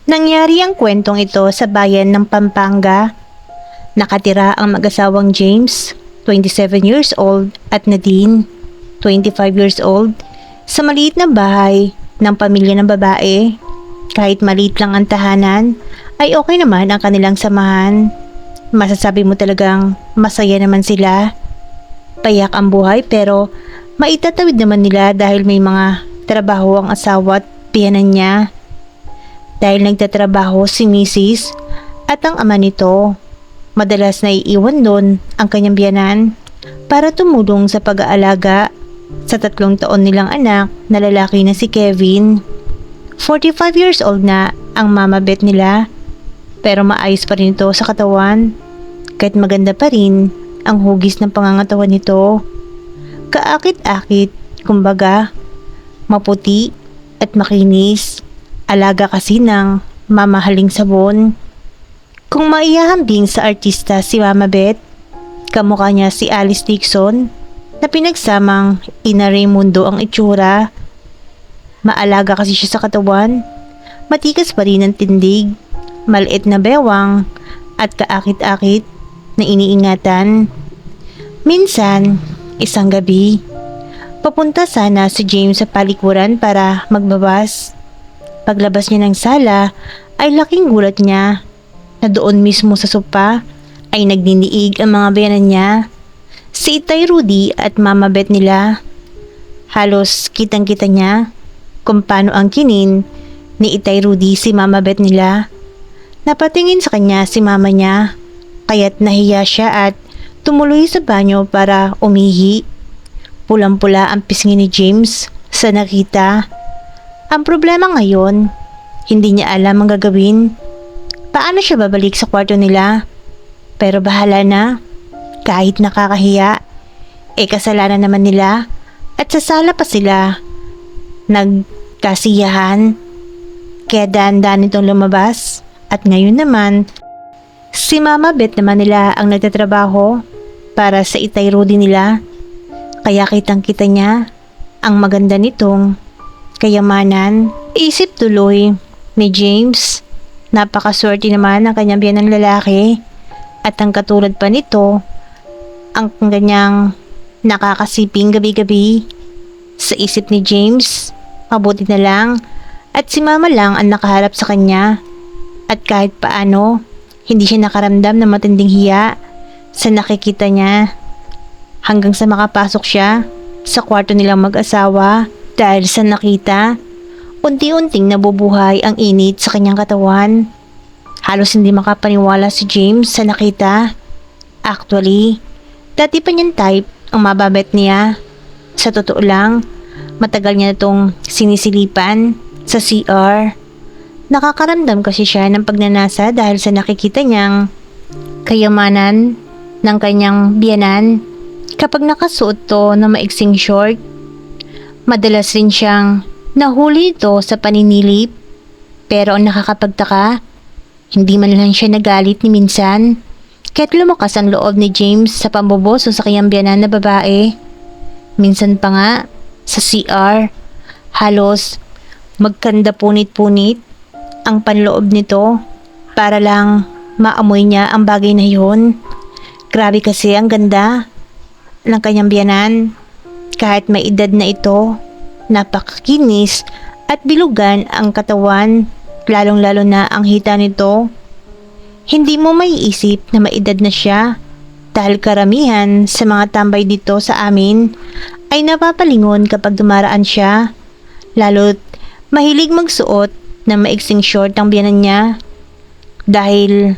Nangyari ang kwentong ito sa bayan ng Pampanga. Nakatira ang mag-asawang James, 27 years old, at Nadine, 25 years old, sa maliit na bahay ng pamilya ng babae. Kahit maliit lang ang tahanan, ay okay naman ang kanilang samahan. Masasabi mo talagang masaya naman sila. Payak ang buhay pero maitatawid naman nila dahil may mga trabaho ang asawa at biyanan niya. Dahil nagtatrabaho si Mrs. at ang ama nito, madalas na iiwan doon ang kanyang biyanan para tumulong sa pag-aalaga sa 3 taon nilang anak na lalaki na si Kevin. 45 years old na ang mama Beth nila, pero maayos pa rin ito sa katawan. Kahit maganda pa rin ang hugis ng pangangatawan nito. Kaakit-akit, kumbaga, maputi at makinis. Alaga kasi ng mamahaling sabon. Kung maihahambing sa artista si Mama Beth, kamukha niya si Alice Dixon na pinagsamang Ina Raimundo ang itsura. Maalaga kasi siya sa katawan, matikas pa rin ang tindig, maliit na bewang at kaakit-akit na iniingatan. Minsan, isang gabi, papunta sana si James sa palikuran para magbabas. Paglabas niya ng sala ay laking gulat niya na doon mismo sa sopa ay nagniniig ang mga biyanan niya, si Itay Rudy at Mama Beth nila. Halos kitang-kita niya kung paano ang kinin ni Itay Rudy si Mama Beth nila. Napatingin sa kanya si mama niya, kaya't nahiya siya at tumuloy sa banyo para umihi. Pulang-pula ang pisngi ni James sa nakita. Ang problema ngayon, hindi niya alam ang gagawin. Paano siya babalik sa kwarto nila? Pero bahala na, kahit nakakahiya. Kasalanan naman nila at sa sala pa sila nagkasiyahan. Kaya daan-daan itong lumabas. At ngayon naman, si Mama Beth naman nila ang nagtatrabaho para sa Itay Rudy nila. Kaya kitang-kita niya ang maganda nitong kayamanan. Isip tuloy ni James, napakaswerte naman ang kanyang biyanang lalaki at ang katulad pa nito, ang kanyang nakakasiping gabi-gabi. Sa isip ni James, mabuti na lang at si mama lang ang nakaharap sa kanya at kahit paano, hindi siya nakaramdam ng matinding hiya sa nakikita niya hanggang sa makapasok siya sa kwarto nilang mag-asawa. Dahil sa nakita, unti-unting nabubuhay ang init sa kanyang katawan. Halos hindi makapaniwala si James sa nakita. Actually, dati pa niyang type ang mababet niya. Sa totoo lang, matagal niya itong sinisilipan sa CR. Nakakaramdam kasi siya ng pagnanasa dahil sa nakikita niyang kayamanan ng kanyang biyanan. Kapag nakasuot to na maiksing short, madalas rin siyang nahuli ito sa paninilip. Pero ang nakakapagtaka, hindi man lang siya nagalit ni minsan. Kahit lumakas ang loob ni James sa pamboboso sa kanyang biyanan na babae. Minsan pa nga, sa CR, halos magkanda punit-punit ang panloob nito para lang maamoy niya ang bagay na yun. Grabe kasi ang ganda ng kanyang biyanan. Kahit may edad na ito, napakakinis at bilugan ang katawan, lalong-lalo na ang hita nito. Hindi mo maiisip na may edad na siya dahil karamihan sa mga tambay dito sa amin ay napapalingon kapag dumaraan siya. Lalo't mahilig magsuot ng maiksing short ang biyanan niya dahil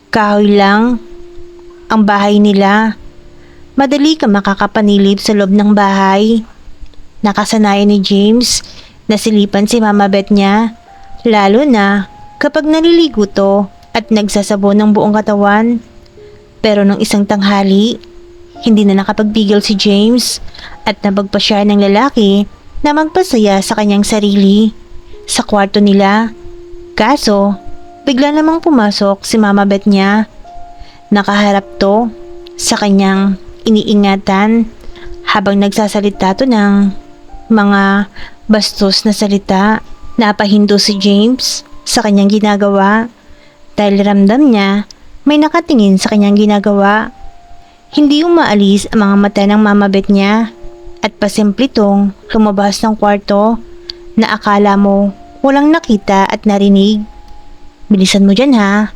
kahoy lang ang bahay nila. Madali ka makakapanilip sa loob ng bahay. Nakasanayan ni James na silipan si Mama Beth niya, lalo na kapag naliligo to at nagsasabon ng buong katawan. Pero nung isang tanghali, hindi na nakapagbigil si James at nabagpa siya ng lalaki na magpasaya sa kanyang sarili sa kwarto nila. Kaso, bigla namang pumasok si Mama Beth niya. Nakaharap to sa kanyang iniingatan habang nagsasalita to ng mga bastos na salita. Napahinto si James sa kanyang ginagawa dahil ramdam niya may nakatingin sa kanyang ginagawa. Hindi umaalis ang mga mata ng Mama Beth niya at pasimplitong lumabas ng kwarto na akala mo walang nakita at narinig. Bilisan mo dyan ha.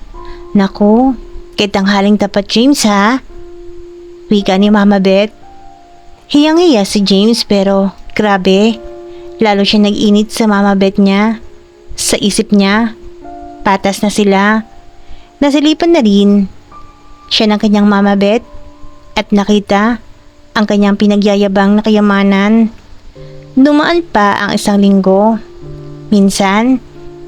Naku, kahit tanghaling tapat James ha. Wika ni Mama Beth. Hiyang-hiya si James pero grabe. Lalo siya nag-init sa Mama Beth niya. Sa isip niya, patas na sila. Nasilipan na rin siya ng kanyang Mama Beth at nakita ang kanyang pinagyayabang na kayamanan. Dumaan pa ang isang linggo. Minsan,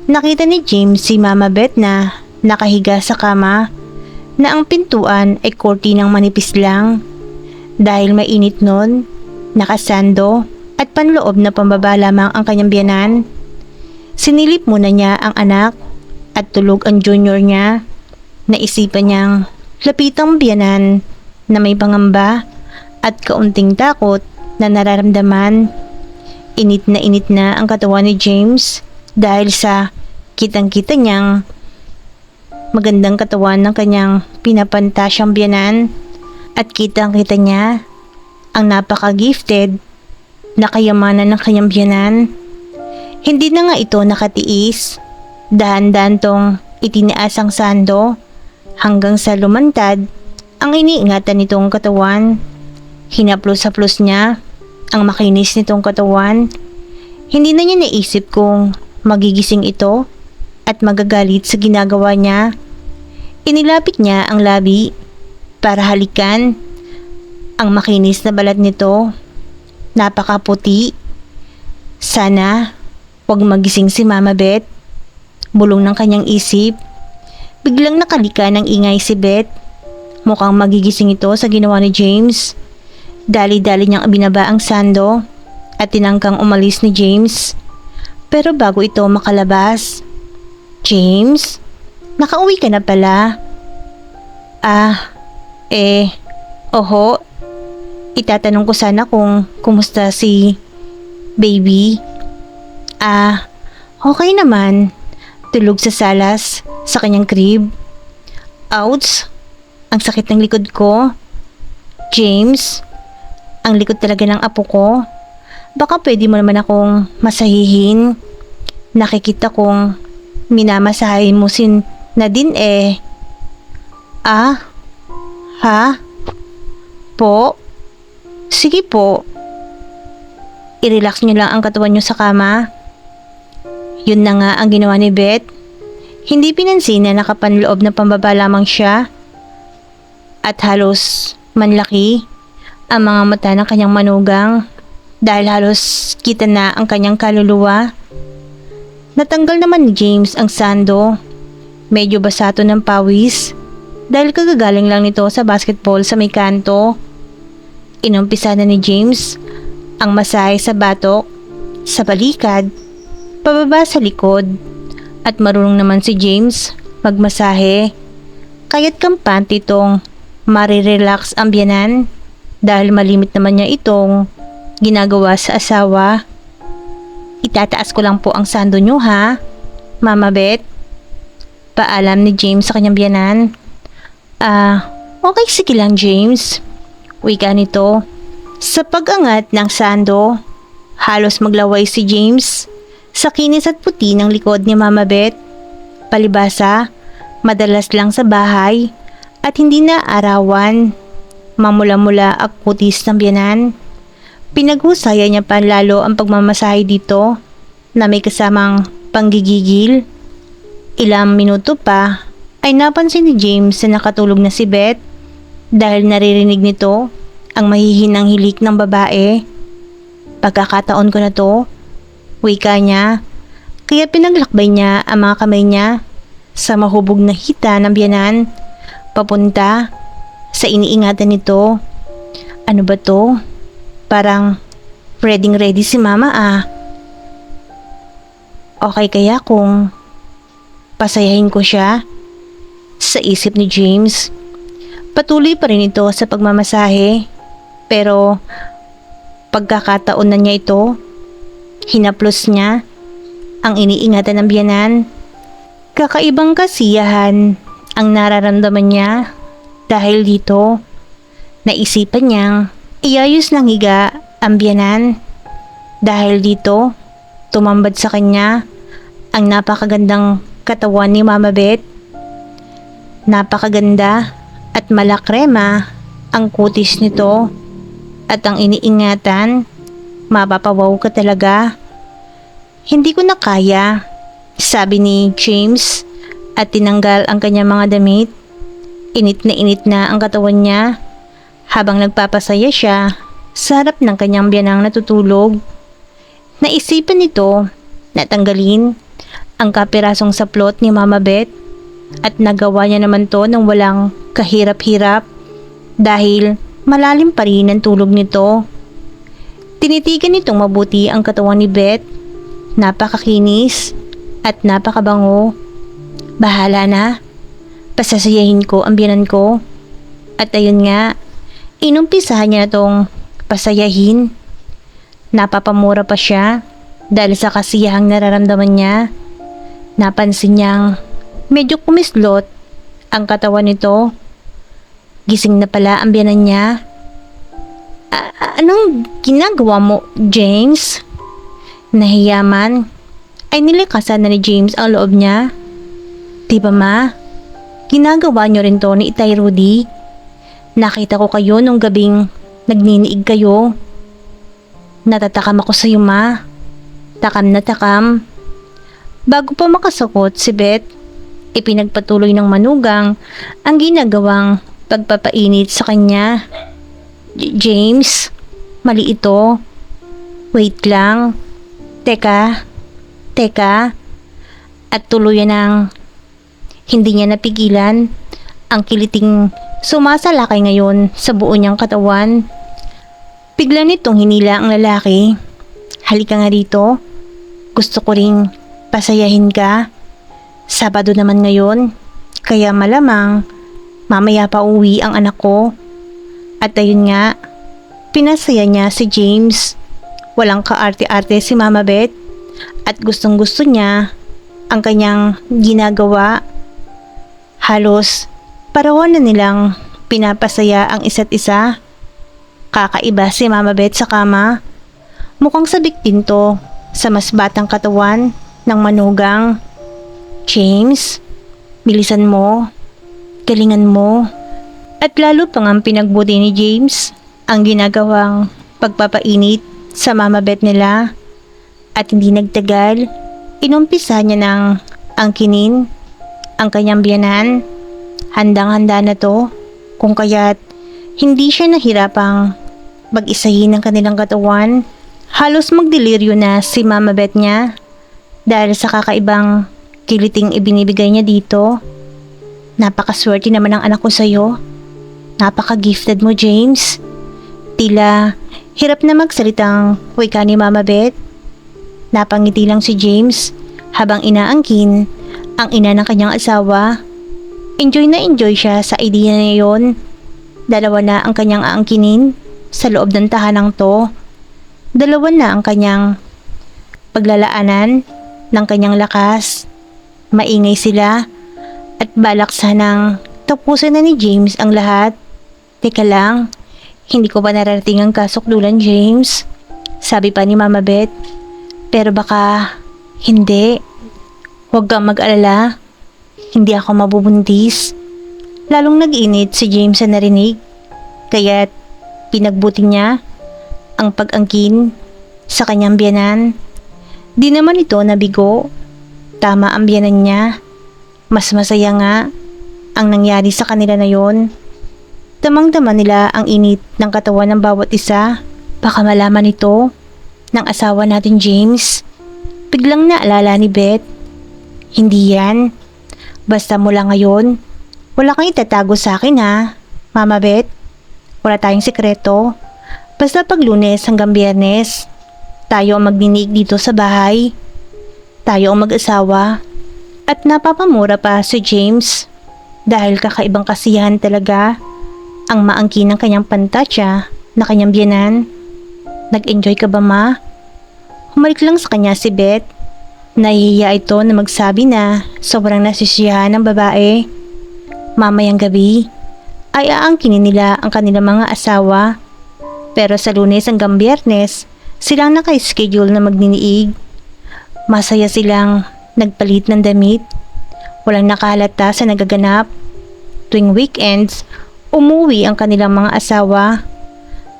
nakita ni James si Mama Beth na nakahiga sa kama na ang pintuan ay kortinang manipis lang. Dahil mainit nun, nakasando at panloob na pambaba lamang ang kanyang biyanan. Sinilip muna niya ang anak at tulog ang junior niya. Naisipan niyang lapitang biyanan na may pangamba at kaunting takot na nararamdaman. Init na ang katawan ni James dahil sa kitang-kita niyang magandang katawan ng kanyang pinapantasyang biyanan at kitang-kita niya ang napaka-gifted na kayamanan ng kanyang biyanan. Hindi na nga ito nakatiis. Dahan-dahan tong itinaas ang sando hanggang sa lumantad ang iniingatan nitong katawan. Hinaplos-haplos niya ang makinis nitong katawan. Hindi na niya naisip kung magigising ito at magagalit sa ginagawa niya. Inilapit niya ang labi para halikan ang makinis na balat nito. Napakaputi. Sana wag magising si Mama Beth. Bulong ng kanyang isip. Biglang nakalika ng ingay si Beth. Mukhang magigising ito sa ginawa ni James. Dali-dali niyang ibinaba ang sando at tinangkang umalis ni James. Pero bago ito makalabas, James, nakauwi ka na pala. Oho. Itatanong ko sana kung kumusta si baby. Okay naman. Tulog sa salas sa kanyang crib. Ouch! Ang sakit ng likod ko. James, ang likod talaga ng apo ko. Baka pwede mo naman akong masahihin. Nakikita kong minamasahin mo sin Nadine eh. Ha? Po? Sige po. I-relax nyo lang ang katawan nyo sa kama. Yun na nga ang ginawa ni Beth. Hindi pinansin na nakapanloob na pambaba lamang siya. At halos manlaki ang mga mata ng kanyang manugang dahil halos kita na ang kanyang kaluluwa. Natanggal naman ni James ang sando. Medyo basato ng pawis dahil kagagaling lang nito sa basketball sa may kanto. Inumpisa na ni James ang masahe sa batok, sa balikad, pababa sa likod. At marunong naman si James magmasahe. Kaya't kampante itong marirelax ang biyanan dahil malimit naman niya itong ginagawa sa asawa. Itataas ko lang po ang sando nyo ha, Mama Beth. Paalam ni James sa kanyang biyanan. Okay sige lang James. Wika nito. Sa pag-angat ng sando, halos maglaway si James sa kinis at puti ng likod ni Mama Beth. Palibasa, madalas lang sa bahay at hindi na arawan. Mamula-mula ang kutis ng biyanan. Pinaghusaya niya pa lalo ang pagmamasahe dito na may kasamang panggigigil. Ilang minuto pa ay napansin ni James na nakatulog na si Beth dahil naririnig nito ang mahihinang hilik ng babae. Pagkakataon ko na to, wika niya, kaya pinaglakbay niya ang mga kamay niya sa mahubog na hita ng biyanan papunta sa iniingatan nito. Ano ba to? Parang ready si Mama Okay kaya kung pasayahin ko siya? Sa isip ni James. Patuloy pa rin ito sa pagmamasahe. Pero pagkakataon na niya ito, hinaplos niya ang iniingatan ng biyanan Kakaibang kasiyahan ang nararamdaman niya dahil dito naisipan niyang iayos ng higa ang biyanan. Dahil dito tumambad sa kanya ang napakagandang katawan ni Mama Beth. Napakaganda at malakrema ang kutis nito at ang iniingatan, mapapawaw ka talaga. Hindi ko na kaya, sabi ni James at tinanggal ang kanyang mga damit. Init na ang katawan niya habang nagpapasaya siya sa harap ng kanyang biyanang natutulog. Naisipan nito na tanggalin ang kapirasong saplot ni Mama Beth at nagawa niya naman to ng walang kahirap-hirap dahil malalim pa rin ang tulog nito. Tinitigan nitong mabuti ang katawan ni Beth. Napakakinis at napakabango. Bahala na. Pasasayahin ko ang biyanan ko. At ayun nga, inumpisahan niya na tong pasayahin. Napapamura pa siya dahil sa kasiyahang nararamdaman niya. Napansin niyang medyo kumislot ang katawan nito. Gising na pala ang biyanan niya. Anong ginagawa mo, James? Nahiyaman ay nilikasan na ni James ang loob niya. Diba ma? Ginagawa niyo rin to ni Itay Rudy. Nakita ko kayo nung gabing nagniniig kayo. Natatakam ako sa iyo ma. Takam na takam. Bago pa makasakot si Beth, ipinagpatuloy ng manugang ang ginagawang pagpapainit sa kanya. James, mali ito. Wait lang. Teka. At tuluyan ng hindi niya napigilan ang kiliting sumasalakay ngayon sa buo niyang katawan. Bigla nitong hinila ang lalaki. Halika nga dito. Gusto ko ring pasayahin ka. Sabado naman ngayon, kaya malamang mamaya pa uwi ang anak ko. At ayun nga, pinasaya niya si James. Walang kaarte-arte si Mama Beth at gustong gusto niya ang kanyang ginagawa. Halos parawan na nilang pinapasaya ang isa't isa. Kakaiba si Mama Beth sa kama. Mukhang sabik din to sa mas batang katawan ng manugang. James, bilisan mo. Galingan mo. At lalo pang ang pinagbuti ni James ang ginagawang pagpapainit sa Mama Beth nila. At hindi nagtagal, inumpisa niya ng angkinin ang kanyang biyanan. Handang-handa na to kung kaya't hindi siya nahirapang mag-isahin ang kanilang katawan. Halos magdeliryo na si Mama Beth niya dahil sa kakaibang kiliting ibinibigay niya dito. Napakaswerte naman ang anak ko sa'yo. Napaka-gifted mo, James. Tila hirap na magsalitang wika ni Mama Beth. Napangiti lang si James habang inaangkin ang ina ng kanyang asawa. Enjoy na enjoy siya sa idea na yon. Dalawa na ang kanyang aangkinin sa loob ng tahanang to. Dalawa na ang kanyang paglalaanan ng kanyang lakas. Maingay sila at balak sanang tapusin na ni James ang lahat. Teka lang, hindi ko pa nararating ang kasukdulan, James. Sabi pa ni Mama Beth. Pero baka hindi. Huwag kang mag-alala. Hindi ako mabubuntis. Lalong nag-init si James sa narinig. Kaya't pinagbuti niya ang pag-angkin sa kanyang biyanan. Di naman ito nabigo. Tama ang biyanan niya. Mas masaya nga ang nangyari sa kanila na yon. Damang-dama nila ang init ng katawan ng bawat isa. Baka malaman ito ng asawa natin, James. Biglang naalala ni Beth. Hindi yan. Basta mula ngayon, wala kang itatago sa akin ha, Mama Beth. Wala tayong sekreto. Basta pag Lunes hanggang Biyernes, tayo ang magdinig dito sa bahay. Tayo ang mag-asawa. At napapamura pa si James dahil kakaibang kasiyahan talaga ang maangkin ng kanyang pantatya na kanyang biyanan. Nag-enjoy ka ba, ma? Humalik lang sa kanya si Beth. Nahihiya ito na magsabi na sobrang nasisiyahan ng babae. Mamayang gabi ay aangkinin nila ang kanilang mga asawa. Pero sa Lunes hanggang Biyernes, silang naka-schedule na magniniig. Masaya silang nagpalit ng damit. Walang nakahalata sa nagaganap. Tuwing weekends, umuwi ang kanilang mga asawa.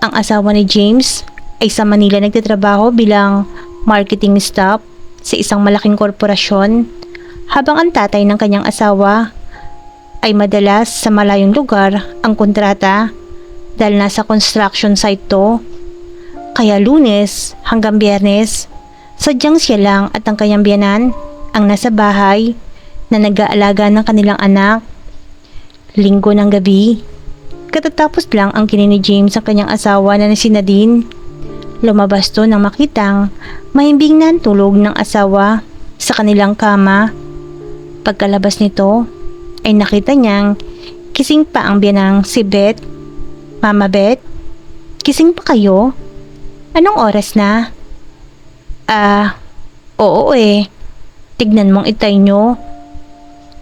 Ang asawa ni James ay sa Manila nagtatrabaho bilang marketing staff sa isang malaking korporasyon, habang ang tatay ng kanyang asawa ay madalas sa malayong lugar ang kontrata dahil nasa construction site to. Kaya Lunes hanggang Biyernes, sadyang siya lang at ang kanyang biyanan ang nasa bahay na nag-aalaga ng kanilang anak. Linggo ng gabi, katatapos lang ang ni James ang kanyang asawa na si Nadine. Lumabas to nang makitang mahimbing na ang tulog ng asawa sa kanilang kama. Pagkalabas nito ay nakita niyang kising pa ang biyanang si Beth. Mama Beth, kising pa kayo? Anong oras na? Oo Tignan mong itay nyo.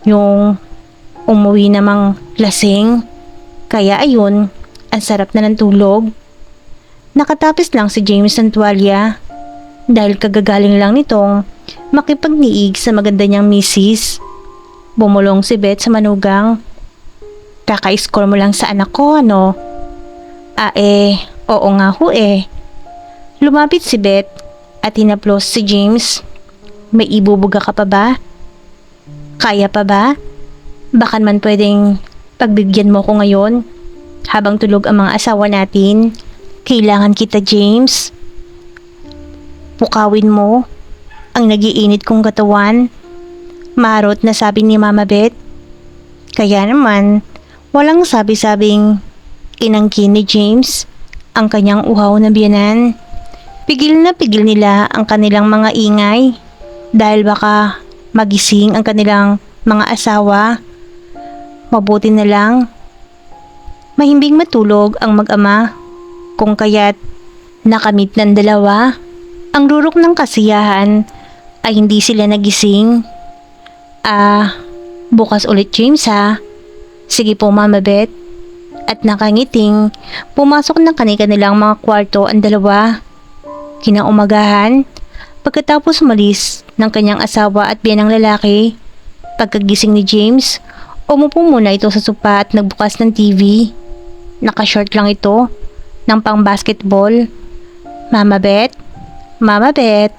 Yung umuwi namang lasing. Kaya ayun, ang sarap na ng tulog. Nakatapis lang si James ng tuwalya dahil kagagaling lang nitong makipagniig sa maganda niyang misis. Bumulong si Beth sa manugang. Kaka-score mo lang sa anak ko, ano? Oo nga ho eh. Lumapit si Beth at hinaplos si James. May ibubuga ka pa ba? Kaya pa ba? Baka man pwedeng pagbigyan mo ko ngayon habang tulog ang mga asawa natin. Kailangan kita, James. Pukawin mo ang nagiinit kong katawan. Marot na sabi ni Mama Beth. Kaya naman, walang sabi-sabing inangkin ni James ang kanyang uhaw na biyanan. Pigil na pigil nila ang kanilang mga ingay dahil baka magising ang kanilang mga asawa. Mabuti na lang mahimbing matulog ang mag-ama, kung kaya't nakamit ng dalawa ang rurok ng kasiyahan ay hindi sila nagising. Bukas ulit James ha. Sige po Mama Beth. At nakangiting pumasok ng kanilang mga kwarto ang dalawa. Kinaumagahan, pagkatapos umalis ng kanyang asawa at biyanang lalaki, pagkagising ni James, umupo muna ito sa sopa at nagbukas ng TV. Nakashort lang ito ng pang basketball. Mama Beth? Mama Beth?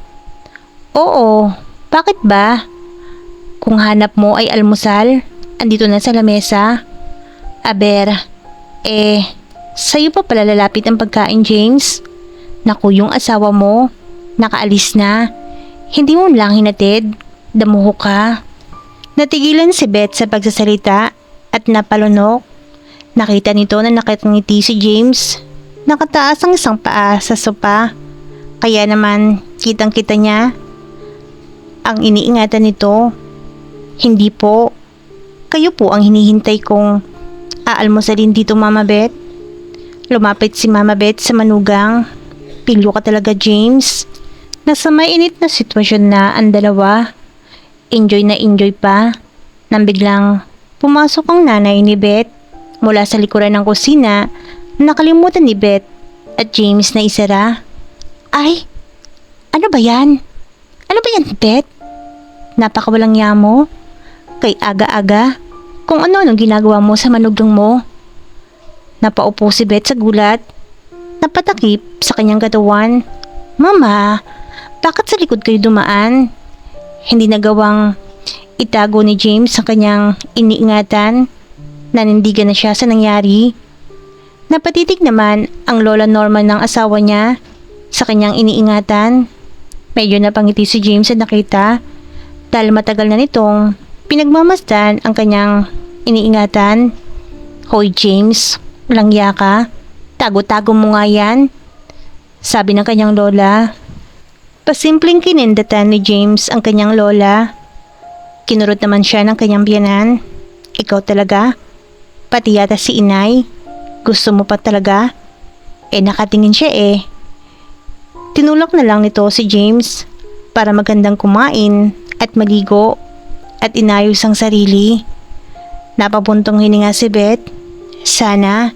Oo, bakit ba? Kung hanap mo ay almusal, andito na sa lamesa. Sa'yo pa pala lalapit ang pagkain, James. Naku, yung asawa mo, nakaalis na. Hindi mo lang hinatid, damuho ka. Natigilan si Beth sa pagsasalita at napalunok. Nakita nito na nakangiti si James. Nakataas ang isang paa sa sopa. Kaya naman, kitang-kita niya ang iniingatan nito. Hindi po. Kayo po ang hinihintay kong aalmusalin dito, Mama Beth. Lumapit si Mama Beth sa manugang. Pilyo ka talaga, James. Nasa mainit na sitwasyon na ang dalawa. Enjoy na enjoy pa. Nang biglang pumasok ang nanay ni Beth mula sa likuran ng kusina. Nakalimutan ni Beth at James na isara. Ay, ano ba yan? Ano ba yan, Beth? Napakawalang yamo. Kay aga-aga. Kung ano-anong ginagawa mo sa manugang mo. Napaupo si Beth sa gulat. Napatakip sa kanyang katawan. Mama, bakit sa likod kayo dumaan? Hindi nagawang itago ni James ang kanyang iniingatan. Nanindigan na siya sa nangyari. Napatitig naman ang Lola Norma ng asawa niya sa kanyang iniingatan. Medyo napangiti si James sa nakita dahil matagal na nitong pinagmamasdan ang kanyang iniingatan. Hoy James, walang yaka. Tago-tago mo nga yan. Sabi ng kanyang lola. Pasimpleng kinindatan ni James ang kanyang lola. Kinurot naman siya ng kanyang biyanan. Ikaw talaga? Pati yata si inay. Gusto mo pa talaga? Nakatingin siya eh. Tinulak na lang nito si James. para magandang kumain at maligo at inayos ang sarili. Napapuntong hininga si Beth. Sana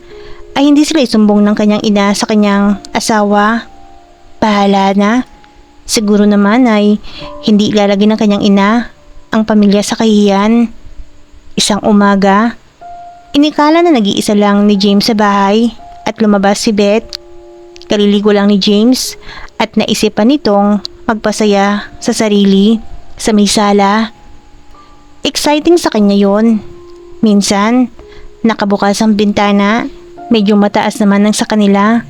ay hindi sila isumbong ng kanyang ina sa kanyang asawa. Bahala na. Siguro naman ay hindi ilalagay ng kanyang ina ang pamilya sa kahihiyan. Isang umaga, inikala na nag-iisa lang ni James sa bahay at lumabas si Beth. Kaliligo lang ni James at naisipan nitong magpasaya sa sarili sa may sala. Exciting sa kanya yon. Minsan, nakabukas ang bintana, medyo mataas naman ang sa kanila,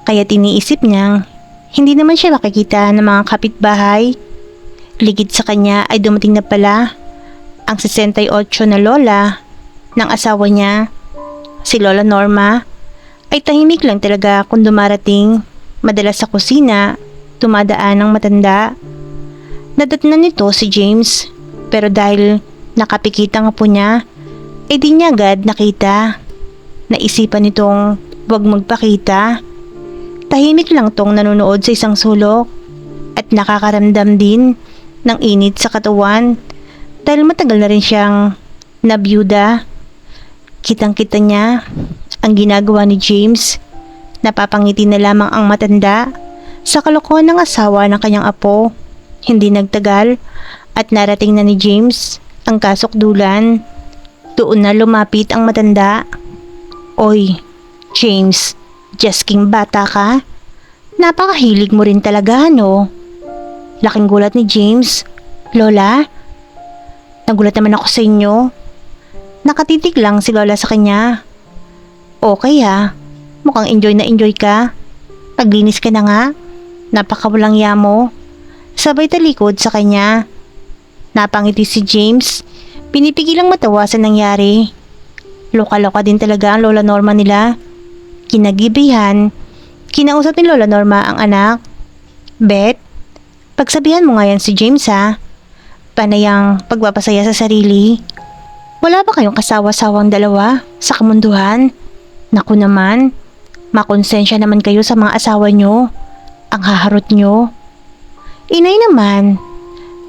kaya tiniisip niyang hindi naman siya makikita ng mga kapitbahay. Ligid sa kanya ay dumating na pala ang 68 na lola ng asawa niya. Si Lola Norma ay tahimik lang talaga kung dumarating. Madalas sa kusina, tumadaan ang matanda. Nadatnan nito si James, pero dahil nakapikit ang apo niya, ay di niya agad nakita. Naisipan nitong huwag magpakita. Tahimik lang tong nanonood sa isang sulok at nakakaramdam din ng init sa katawan dahil matagal na rin siyang nabiyuda. Kitang-kita niya ang ginagawa ni James. Napapangiti na lamang ang matanda sa kalokohan ng asawa ng kanyang apo. Hindi nagtagal at narating na ni James ang kasukdulan. Doon na lumapit ang matanda. Oy, James, Jasking bata ka? Napakahilig mo rin talaga, no? Laking gulat ni James. Lola? Nagulat naman ako sa inyo. Nakatitig lang si Lola sa kanya. Okay ha, mukhang enjoy na enjoy ka. Paglinis ka na nga. Napakawalang yamo. Sabay talikod sa kanya. Napangiti si James. Pinipigilang matawa sa nangyari. Loka-loka din talaga ang Lola Norma nila. Kinagibihan, kinausap ni Lola Norma ang anak. Beth, pagsabihan mo nga yan si James ha. Panayang pagpapasaya sa sarili. Wala ba kayong kasawa-sawang dalawa sa kamunduhan? Naku naman, makonsensya naman kayo sa mga asawa nyo. Ang haharot nyo. Inay naman,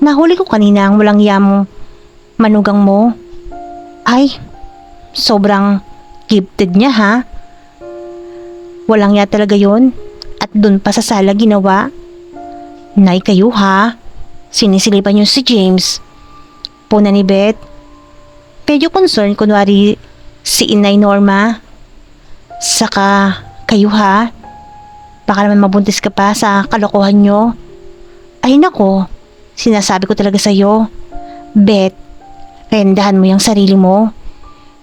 nahuli ko kanina ang walang yamo manugang mo. Ay, sobrang gifted niya ha. Walang ya talaga yon. At dun pa sa sala ginawa. Nay kayo ha. Sinisilipan niyo si James. Puna ni Beth. Medyo concerned kunwari si Inay Norma. Saka kayo ha. Baka naman mabuntis ka pa sa kalokohan nyo. Ay nako, sinasabi ko talaga sa'yo. Beth, rendahan mo yung sarili mo.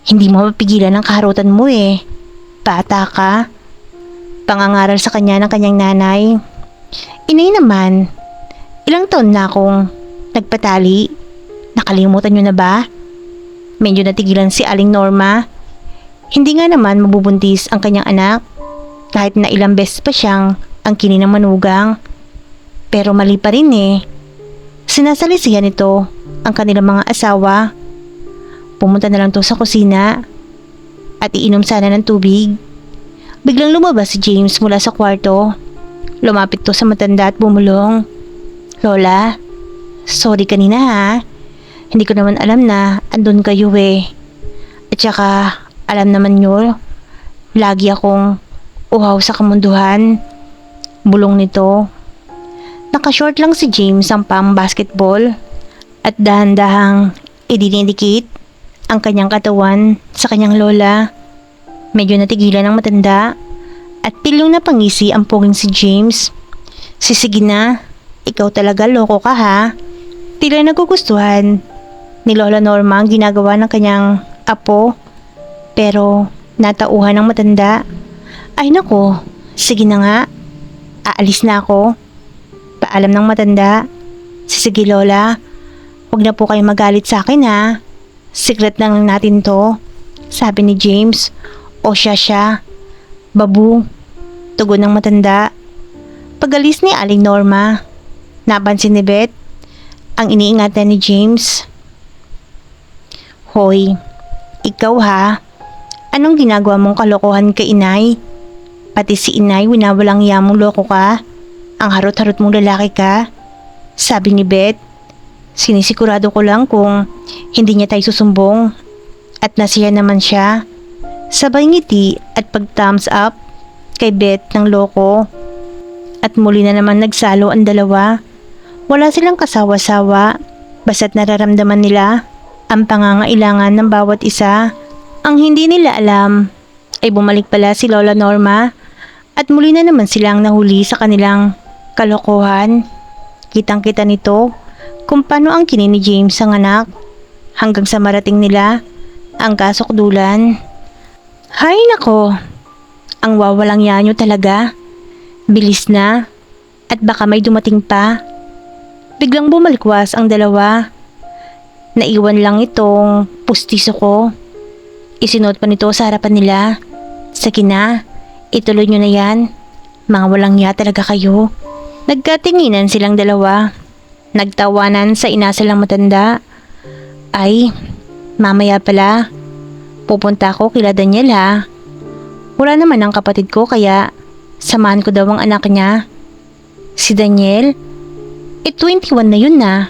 Hindi mo mapigilan ang kaharutan mo eh. Bata ka. Pangangaral sa kanya ng kanyang nanay. Inay naman, ilang taon na akong nagpatali. Nakalimutan nyo na ba? Medyo natigilan si Aling Norma. Hindi nga naman mabubuntis ang kanyang anak kahit na ilang beses pa siyang ang kini ng manugang. Pero mali pa rin eh. Sinasalisihan nito ang kanilang mga asawa. Pumunta na lang to sa kusina at iinom sana ng tubig. Biglang lumabas si James mula sa kwarto. Lumapit to sa matanda at bumulong. Lola, sorry kanina ha. Hindi ko naman alam na andun kayo eh. At saka alam naman nyo, lagi akong uhaw sa kamunduhan. Bulong nito. Nakashort lang si James ang pang-basketball at dahan-dahang idinidikit ang kanyang katawan sa kanyang lola. Medyo natigilan ang matanda at pilyong na pangisi ang poging si James. Sige na, ikaw talaga loko ka ha. Tila nagugustuhan ni Lola Norma ang ginagawa ng kanyang apo, pero natauhan ng matanda. Ay nako, sige na nga, aalis na ako. Paalam ng matanda. Sige Lola, huwag na po kayo magalit sa akin ha. Secret na lang natin to, sabi ni James. O siya, babu, tugon ng matanda. Pag-alis ni Aling Norma, napansin ni Beth ang iniingatan ni James. Hoy, ikaw ha, anong ginagawa mong kalokohan kay Inay? Pati si Inay winawalang yamong loko ka. Ang harot-harot mong lalaki ka. Sabi ni Beth. Sinisigurado ko lang kung hindi niya tayo susumbong. At nasiya naman siya. Sabay ngiti at pag-thumbs up kay Beth ng loko. At muli na naman nagsalo ang dalawa. Wala silang kasawa-sawa, basta't nararamdaman nila ang pangangailangan ng bawat isa. Ang hindi nila alam ay bumalik pala si Lola Norma at muli na naman silang nahuli sa kanilang kalokohan. Kitang-kita nito kung paano ang kinin ni James ang anak hanggang sa marating nila ang kasukdulan. Hay nako, ang wawalang yanyo talaga. Bilis na at baka may dumating pa. Biglang bumalikwas ang dalawa. Naiwan lang itong pustiso ko. Isinuot pa nito sa harapan nila. Sige na, ituloy nyo na yan. Mga walang ya talaga kayo. Nagkatinginan silang dalawa. Nagtawanan sa ina silang matanda. Ay, mamaya pala. Pupunta ako kila Daniel ha. Wala naman ang kapatid ko kaya samahan ko daw ang anak niya. Si Daniel? 21 na yun na.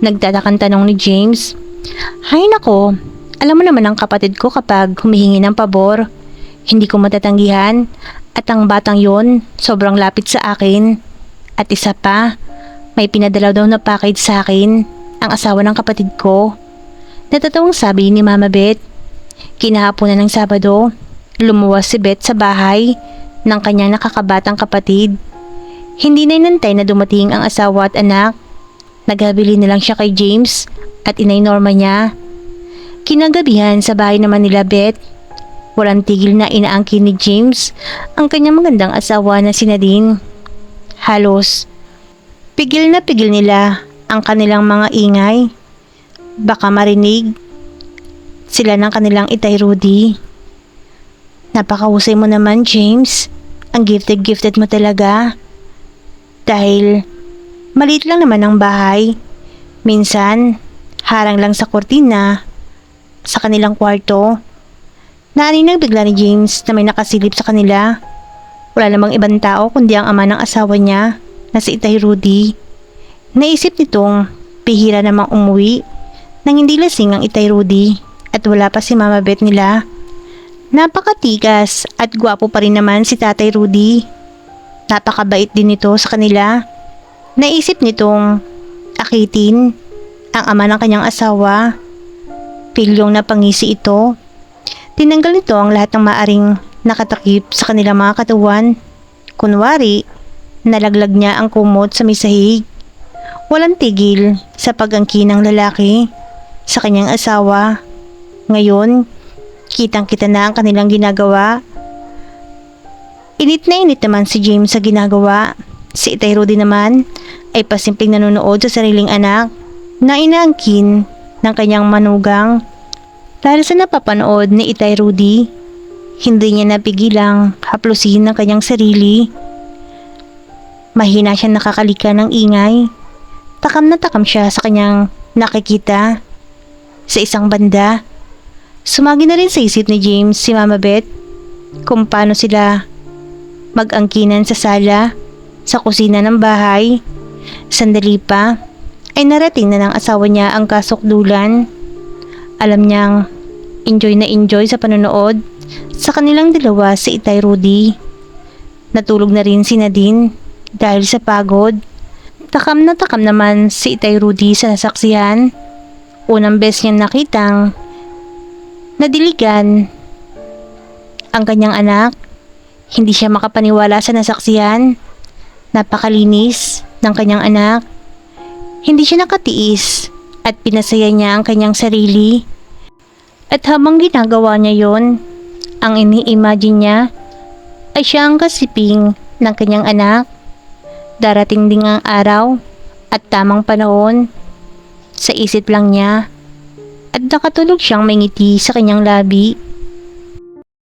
Nagtatakang tanong ni James. Hay nako, alam mo naman ang kapatid ko kapag humihingi ng pabor. Hindi ko matatanggihan at ang batang yon sobrang lapit sa akin. At isa pa, may pinadala daw na package sa akin ang asawa ng kapatid ko. Natatawang sabi ni Mama Beth. Kinahaponan ng Sabado, lumuwas si Beth sa bahay ng kanyang nakakabatang kapatid. Hindi na inantay na dumating ang asawa at anak. Naghabili na lang siya kay James at inay Norma niya. Kinagabihan sa bahay naman nila Beth. Walang tigil na inaangkin ni James ang kanyang magandang asawa na si Nadine. Halos pigil na pigil nila ang kanilang mga ingay. Baka marinig sila ng kanilang itay Rudy. Napakahusay mo naman James. Ang gifted mo talaga. Dahil maliit lang naman ang bahay. Minsan, harang lang sa kortina sa kanilang kwarto. Naaninag bigla ni James na may nakasilip sa kanila. Wala namang ibang tao kundi ang ama ng asawa niya na si Itay Rudy. Naisip nitong bihira namang umuwi nang hindi lasing ang Itay Rudy at wala pa si Mama Beth nila. Napakatigas at gwapo pa rin naman si Tatay Rudy. Napakabait din nito sa kanila. Naisip nitong akitin ang ama ng kanyang asawa. Pilyong napangisi ito. Tinanggal nito ang lahat ng maaring nakatakip sa kanilang mga katawan. Kunwari, nalaglag niya ang kumot sa may sahig. Walang tigil sa pag-angkin ng lalaki sa kanyang asawa. Ngayon, kitang-kita na ang kanilang ginagawa. Init na init naman si James sa ginagawa. Si Itay Rudy naman ay pasimpleng nanonood sa sariling anak na inaangkin ng kanyang manugang. Dahil sa napapanood ni Itay Rudy, hindi niya napigilang haplusin ng kanyang sarili. Mahina siyang nakakalika ng ingay. Takam na takam siya sa kanyang nakikita. Sa isang banda, sumagi na rin sa isip ni James si Mama Beth kung paano sila mag-angkinan sa sala, sa kusina ng bahay. Sandali pa ay narating na ng asawa niya ang kasukdulan. Alam niyang enjoy na enjoy sa panonood sa kanilang dalawa si Itay Rudy. Natulog na rin si Nadine dahil sa pagod. Takam na takam naman si Itay Rudy sa nasaksihan. Unang beses niyang nakitang nadiligan ang kanyang anak. Hindi siya makapaniwala sa nasaksihan. Napakalinis ng kanyang anak. Hindi siya nakatiis at pinasaya niya ang kanyang sarili. At habang ginagawa niya yon, ang ini-imagine niya ay siya ang kasiping ng kanyang anak. Darating din ang araw at tamang panahon sa isip lang niya at nakatulog siyang may ngiti sa kanyang labi.